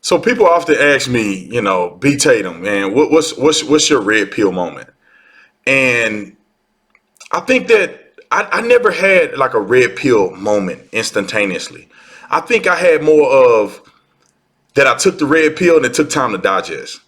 So people often ask me, B Tatum, man, what's your red pill moment? And I think that I never had like a red pill moment instantaneously. I think I had more of that. I took the red pill and it took time to digest.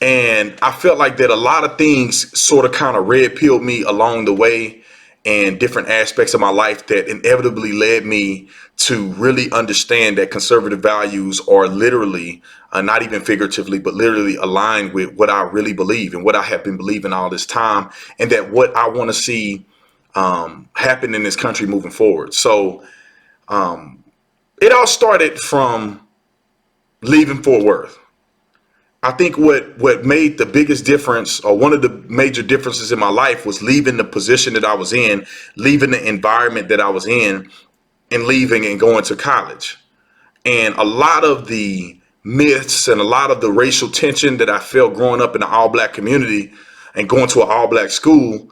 And I felt like that a lot of things sort of kind of red pilled me along the way, and different aspects of my life that inevitably led me to really understand that conservative values are literally, not even figuratively, but literally aligned with what I really believe and what I have been believing all this time, and that what I want to see happen in this country moving forward. So it all started from leaving Fort Worth. I think what made the biggest difference, or one of the major differences in my life, was leaving the position that I was in, leaving the environment that I was in, and leaving and going to college. And a lot of the myths and a lot of the racial tension that I felt growing up in the all black community and going to an all black school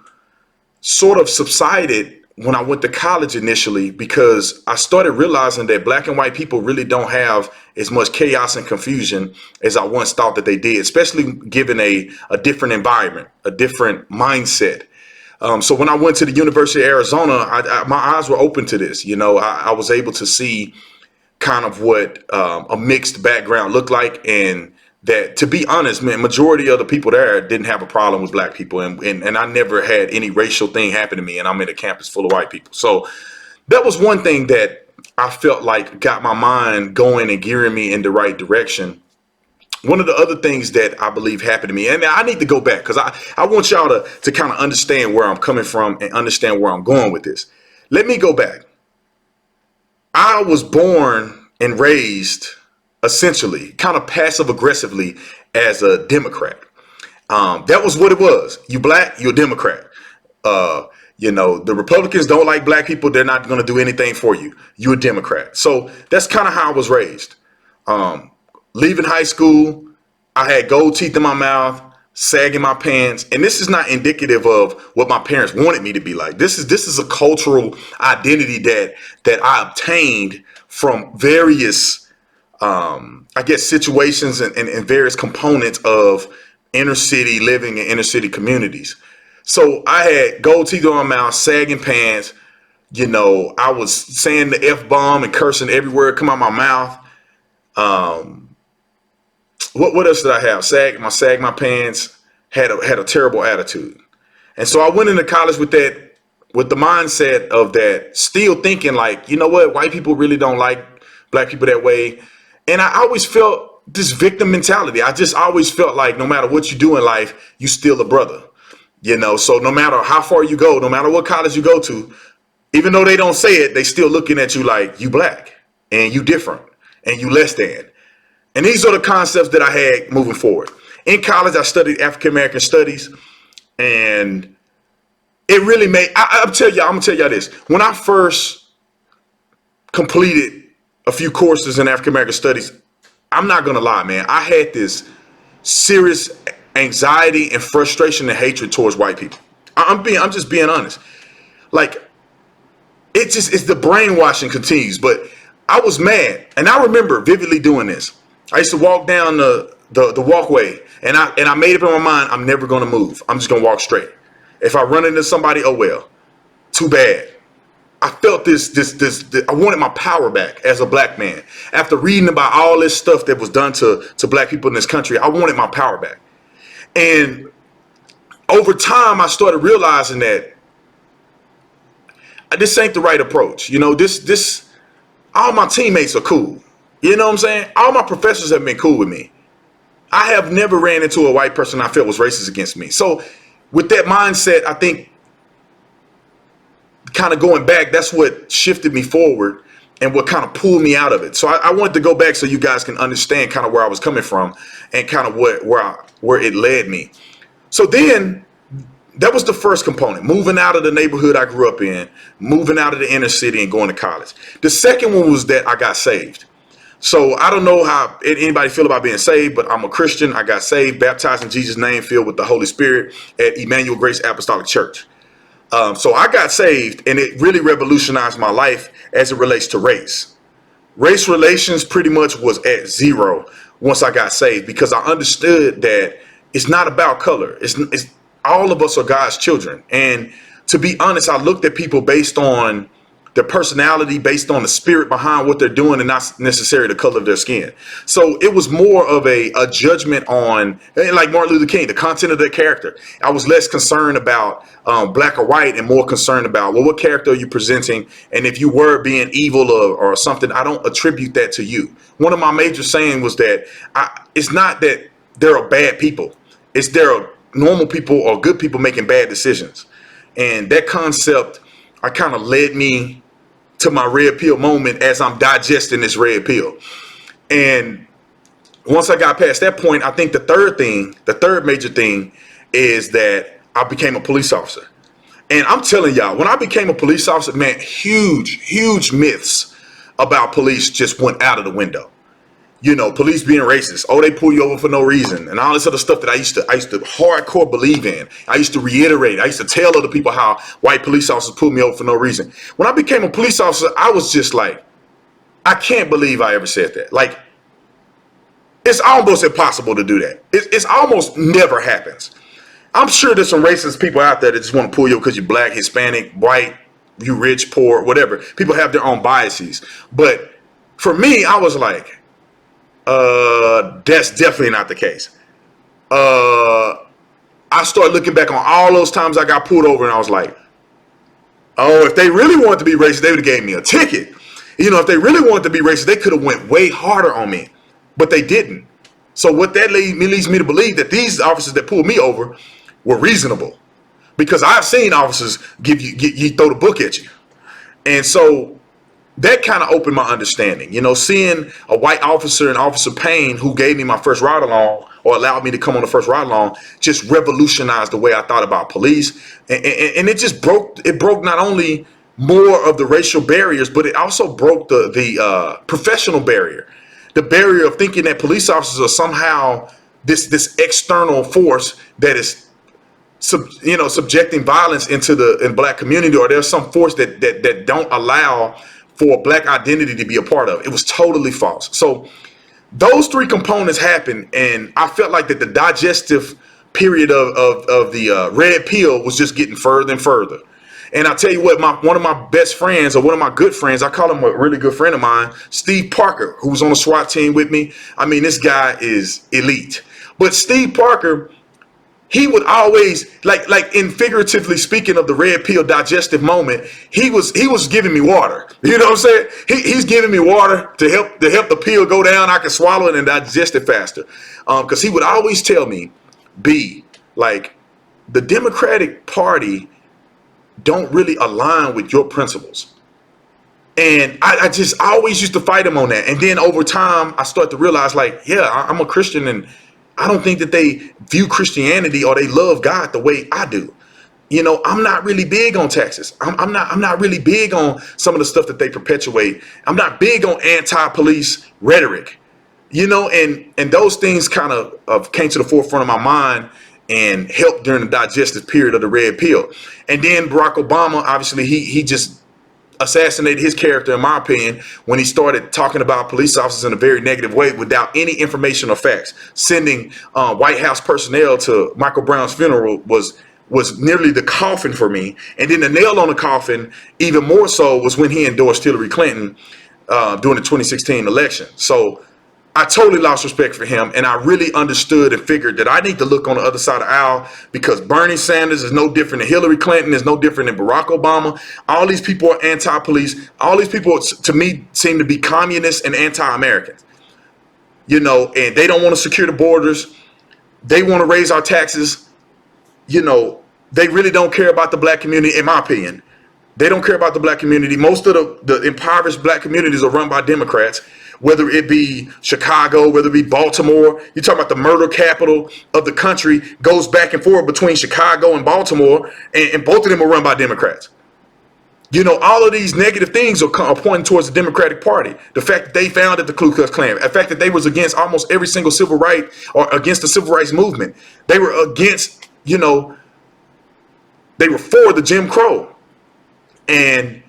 sort of subsided when I went to college initially, because I started realizing that black and white people really don't have as much chaos and confusion as I once thought that they did, especially given a different environment, a different mindset. So when I went to the University of Arizona, my eyes were open to this. I was able to see kind of what a mixed background looked like, and that, to be honest, man, majority of the people there didn't have a problem with black people, and I never had any racial thing happen to me, and I'm in a campus full of white people. So that was one thing that I felt like got my mind going and gearing me in the right direction. One of the other things that I believe happened to me, and I need to go back because I want y'all to kind of understand where I'm coming from and understand where I'm going with this. Let me go back. I was born and raised essentially kind of passive aggressively as a Democrat. That was what it was. You black, you're a Democrat. The Republicans don't like black people. They're not going to do anything for you. You're a Democrat. So that's kind of how I was raised. Leaving high school, I had gold teeth in my mouth, sagging my pants, and this is not indicative of what my parents wanted me to be like. This is a cultural identity that I obtained from various, I guess, situations and various components of inner city living in inner city communities. So I had gold teeth on my mouth, sagging pants. I was saying the F bomb and cursing every word come out my mouth. What else did I have? Sag my pants, had a terrible attitude. And so I went into college with that, with the mindset of that, still thinking like, you know what, white people really don't like black people that way. And I always felt this victim mentality. I just always felt like no matter what you do in life, you still a brother. So no matter how far you go, no matter what college you go to, even though they don't say it, they still looking at you like you black and you different and you less than. And these are the concepts that I had moving forward. In college, I studied African American studies, and it really made. I'm gonna tell y'all this. When I first completed a few courses in African American studies, I'm not gonna lie, man. I had this serious anxiety and frustration and hatred towards white people. I'm just being honest. Like, it's the brainwashing continues. But I was mad, and I remember vividly doing this. I used to walk down the walkway, and I made up in my mind, I'm never gonna move. I'm just gonna walk straight. If I run into somebody, oh well, too bad. I felt this I wanted my power back as a black man. After reading about all this stuff that was done to black people in this country, I wanted my power back. And over time, I started realizing that this ain't the right approach. This all my teammates are cool. You know what I'm saying? All my professors have been cool with me. I have never ran into a white person I felt was racist against me. So with that mindset, I think kind of going back, that's what shifted me forward and what kind of pulled me out of it. So I wanted to go back so you guys can understand kind of where I was coming from and kind of where it led me. So then that was the first component, moving out of the neighborhood I grew up in, moving out of the inner city and going to college. The second one was that I got saved. So I don't know how anybody feel about being saved, but I'm a Christian. I got saved, baptized in Jesus' name, filled with the Holy Spirit at Emmanuel Grace Apostolic Church. So I got saved, and it really revolutionized my life as it relates to race. race relations pretty much was at zero once I got saved, because I understood that it's not about color. It's all of us are God's children. And to be honest, I looked at people based on their personality, based on the spirit behind what they're doing, and not necessarily the color of their skin. So it was more of a judgment on, like Martin Luther King, the content of their character. I was less concerned about black or white, and more concerned about, well, what character are you presenting? And if you were being evil or something, I don't attribute that to you. One of my major saying was that it's not that there are bad people. It's there are normal people or good people making bad decisions. And that concept, I kind of led me to my red pill moment as I'm digesting this red pill. And once I got past that point, I think the third major thing is that I became a police officer. And I'm telling y'all, when I became a police officer, man, huge myths about police just went out of the window. You know, police being racist. Oh, they pull you over for no reason, and all this other stuff that I used to hardcore believe in. I used to reiterate. I used to tell other people how white police officers pulled me over for no reason. When I became a police officer, I was just like, I can't believe I ever said that. Like, it's almost impossible to do that. It's almost never happens. I'm sure there's some racist people out there that just want to pull you over because you're black, Hispanic, white, you rich, poor, whatever. People have their own biases. But for me, I was like, that's definitely not the case. I started looking back on all those times I got pulled over, and I was like, oh, if they really wanted to be racist, they would have gave me a ticket. You know, if they really wanted to be racist, they could have went way harder on me, but they didn't. So what that leads me to believe that these officers that pulled me over were reasonable, because I've seen officers you throw the book at you. And so that kind of opened my understanding, you know, seeing a white officer and Officer Payne, who gave me my first ride along, or allowed me to come on the first ride along, just revolutionized the way I thought about police. And it just broke not only more of the racial barriers, but it also broke the professional barrier, the barrier of thinking that police officers are somehow this external force that is subjecting violence into the black community, or there's some force that don't allow for black identity to be a part of. It was totally false. So those three components happened, and I felt like that the digestive period of the red pill was just getting further and further. And I tell you what, one of my best friends, or one of my good friends, I call him a really good friend of mine, Steve Parker, who was on the SWAT team with me. I mean, this guy is elite. But Steve Parker, he would always, like in figuratively speaking of the red pill digestive moment, he was giving me water. You know what I'm saying? He's giving me water to help the pill go down. I can swallow it and digest it faster. Because he would always tell me, B, like, the Democratic Party don't really align with your principles. And I always used to fight him on that. And then over time, I start to realize, like, yeah, I'm a Christian, and I don't think that they view Christianity or they love God the way I do. You know, I'm not really big on Texas. I'm not really big on some of the stuff that they perpetuate. I'm not big on anti-police rhetoric. You know, and those things kind of came to the forefront of my mind and helped during the digestive period of the red pill. And then Barack Obama, obviously, he just assassinated his character, in my opinion, when he started talking about police officers in a very negative way without any information or facts. Sending White House personnel to Michael Brown's funeral was nearly the coffin for me. And then the nail on the coffin, even more so, was when he endorsed Hillary Clinton during the 2016 election. So I totally lost respect for him, and I really understood and figured that I need to look on the other side of the aisle, because Bernie Sanders is no different than Hillary Clinton, is no different than Barack Obama. All these people are anti-police. All these people, to me, seem to be communists and anti-Americans. You know, and they don't want to secure the borders. They want to raise our taxes. You know, they really don't care about the black community, in my opinion. They don't care about the black community. Most of the impoverished black communities are run by Democrats, whether it be Chicago, whether it be Baltimore. You're talking about the murder capital of the country, goes back and forth between Chicago and Baltimore, and both of them are run by Democrats. You know, all of these negative things are pointing towards the Democratic Party. The fact that they founded the Ku Klux Klan, the fact that they was against almost every single civil right, or against the civil rights movement. They were against, you know, they were for the Jim Crow. And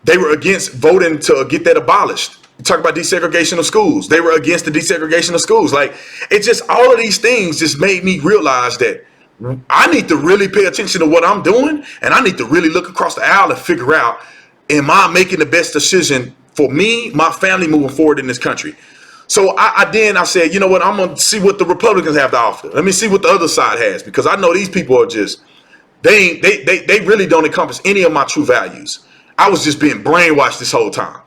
they were against voting to get that abolished. Talk about desegregation of schools. They were against the desegregation of schools. Like, it's just all of these things just made me realize that I need to really pay attention to what I'm doing, and I need to really look across the aisle and figure out, am I making the best decision for me, my family moving forward in this country? So I said, you know what, I'm gonna see what the Republicans have to offer. Let me see what the other side has, because I know these people are just, they really don't encompass any of my true values. I was just being brainwashed this whole time.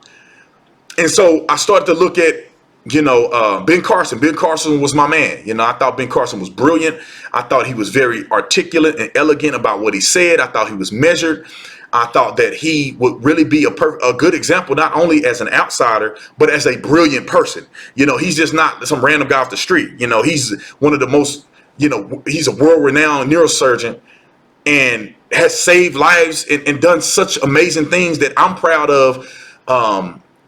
And so I started to look at, Ben Carson. Ben Carson was my man. I thought Ben Carson was brilliant. I thought he was very articulate and elegant about what he said. I thought he was measured. I thought that he would really be a good example, not only as an outsider, but as a brilliant person. He's just not some random guy off the street. He's one of the most, he's a world-renowned neurosurgeon and has saved lives and done such amazing things that I'm proud of.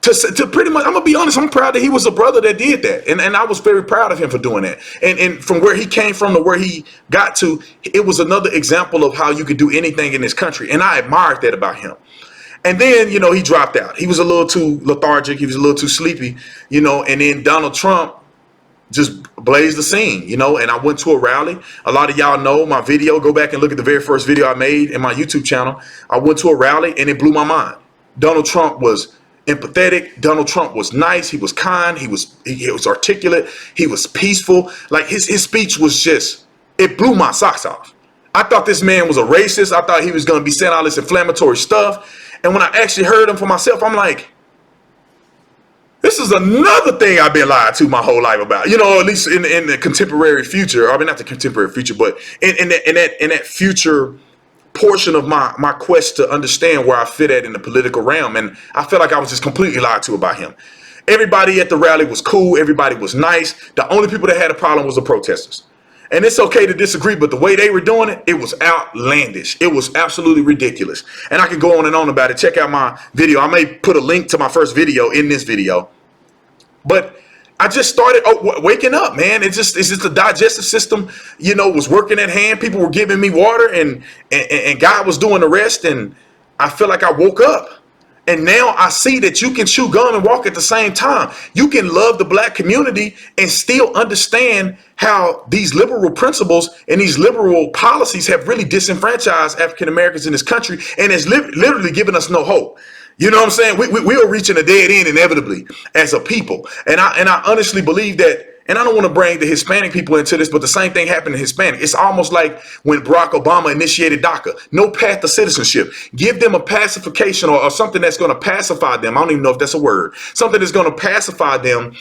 To pretty much, I'm gonna be honest, I'm proud that he was a brother that did that, and I was very proud of him for doing that. And from where he came from to where he got to, it was another example of how you could do anything in this country, and I admired that about him. And then, he dropped out. He was a little too lethargic. He was a little too sleepy, and then Donald Trump just blazed the scene, and I went to a rally. A lot of y'all know my video. Go back and look at the very first video I made in my YouTube channel. I went to a rally and it blew my mind. Donald Trump was empathetic. Donald Trump was nice. He was kind. He was articulate. He was peaceful. Like his speech was just, it blew my socks off. I thought this man was a racist. I thought he was going to be saying all this inflammatory stuff. And when I actually heard him for myself, I'm like, this is another thing I've been lied to my whole life about, at least in the contemporary future. I mean, not the contemporary future, but in that future portion of my quest to understand where I fit at in the political realm. And I felt like I was just completely lied to about him. Everybody at the rally was cool. Everybody was nice. The only people that had a problem was the protesters. And it's okay to disagree, but the way they were doing it, it was outlandish. It was absolutely ridiculous. And I could go on and on about it. Check out my video. I may put a link to my first video in this video. But I just started waking up, man. It's just the digestive system, was working at hand. People were giving me water and God was doing the rest. And I feel like I woke up. And now I see that you can chew gum and walk at the same time. You can love the black community and still understand how these liberal principles and these liberal policies have really disenfranchised African Americans in this country and has literally given us no hope. You know what I'm saying? We are reaching a dead end inevitably as a people. And I honestly believe that, and I don't want to bring the Hispanic people into this, but the same thing happened to Hispanic. It's almost like when Barack Obama initiated DACA. No path to citizenship. Give them a pacification or something that's going to pacify them. I don't even know if that's a word. Something that's going to pacify them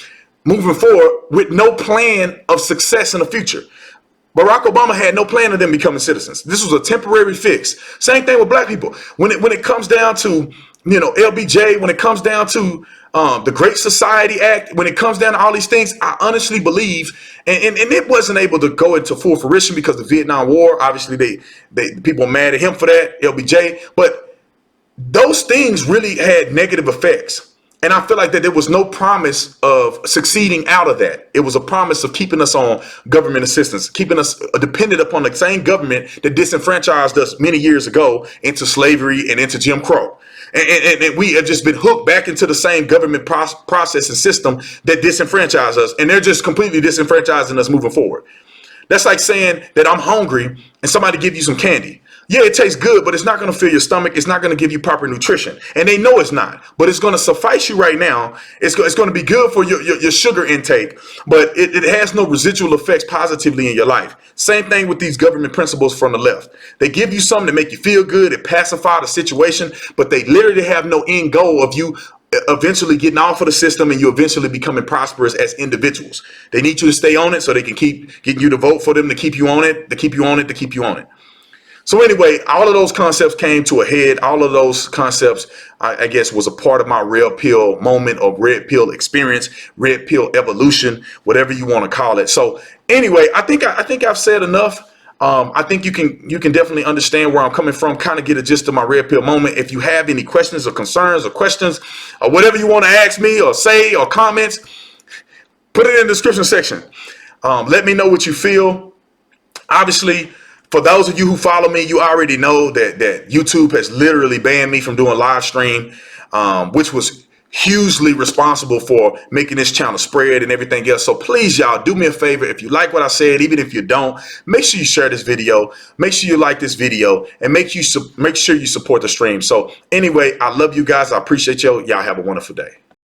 moving forward with no plan of success in the future. Barack Obama had no plan of them becoming citizens. This was a temporary fix. Same thing with black people. When it comes down to, LBJ, when it comes down to the Great Society Act, when it comes down to all these things, I honestly believe, and it wasn't able to go into full fruition because of the Vietnam War. Obviously, they people are mad at him for that, LBJ. But those things really had negative effects. And I feel like that there was no promise of succeeding out of that. It was a promise of keeping us on government assistance, keeping us dependent upon the same government that disenfranchised us many years ago into slavery and into Jim Crow. And we have just been hooked back into the same government process and system that disenfranchised us. And they're just completely disenfranchising us moving forward. That's like saying that I'm hungry and somebody give you some candy. Yeah, it tastes good, but it's not going to fill your stomach. It's not going to give you proper nutrition. And they know it's not, but it's going to suffice you right now. It's going to be good for your sugar intake, but it has no residual effects positively in your life. Same thing with these government principles from the left. They give you something to make you feel good and pacify the situation, but they literally have no end goal of you eventually getting off of the system and you eventually becoming prosperous as individuals. They need you to stay on it so they can keep getting you to vote for them, to keep you on it, to keep you on it, to keep you on it. So anyway, all of those concepts came to a head. All of those concepts, I guess, was a part of my red pill moment or red pill experience, red pill evolution, whatever you want to call it. So anyway, I think I've said enough. I think you can definitely understand where I'm coming from, kind of get a gist of my red pill moment. If you have any questions or concerns or questions or whatever you want to ask me or say or comments, put it in the description section. Let me know what you feel. Obviously, for those of you who follow me, you already know that YouTube has literally banned me from doing live stream, which was hugely responsible for making this channel spread and everything else. So please, y'all, do me a favor. If you like what I said, even if you don't, make sure you share this video, make sure you like this video, and make sure you support the stream. So anyway, I love you guys. I appreciate y'all. Y'all have a wonderful day.